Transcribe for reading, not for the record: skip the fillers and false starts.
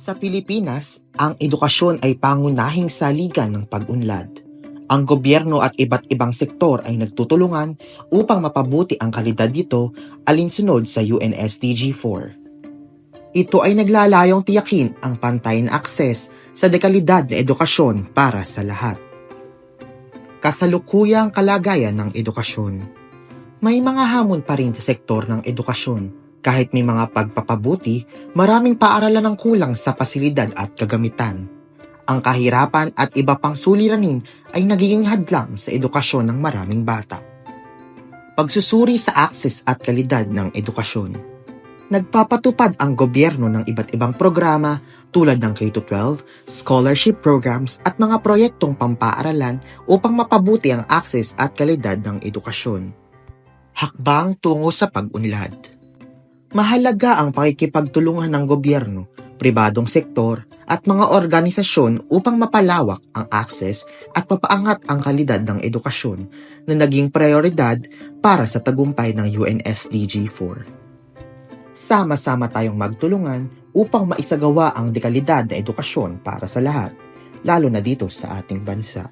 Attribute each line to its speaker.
Speaker 1: Sa Pilipinas, ang edukasyon ay pangunahing saligan ng pag-unlad. Ang gobyerno at iba't ibang sektor ay nagtutulungan upang mapabuti ang kalidad nito alinsunod sa UN SDG 4. Ito ay naglalayong tiyakin ang pantay na akses sa dekalidad na edukasyon para sa lahat. Kasalukuyang kalagayan ng edukasyon. May mga hamon pa rin sa sektor ng edukasyon. Kahit may mga pagpapabuti, maraming paaralan ang kulang sa pasilidad at kagamitan. Ang kahirapan at iba pang suliranin ay nagiging hadlang sa edukasyon ng maraming bata. Pagsusuri sa akses at kalidad ng edukasyon. Nagpapatupad ang gobyerno ng iba't ibang programa tulad ng K-12, scholarship programs at mga proyektong pampaaralan upang mapabuti ang akses at kalidad ng edukasyon. Hakbang tungo sa pag-unlad. Mahalaga ang pakikipagtulungan ng gobyerno, pribadong sektor, at mga organisasyon upang mapalawak ang akses at mapaangat ang kalidad ng edukasyon na naging prioridad para sa tagumpay ng UN SDG 4. Sama-sama tayong magtulungan upang maisagawa ang dekalidad na edukasyon para sa lahat, lalo na dito sa ating bansa.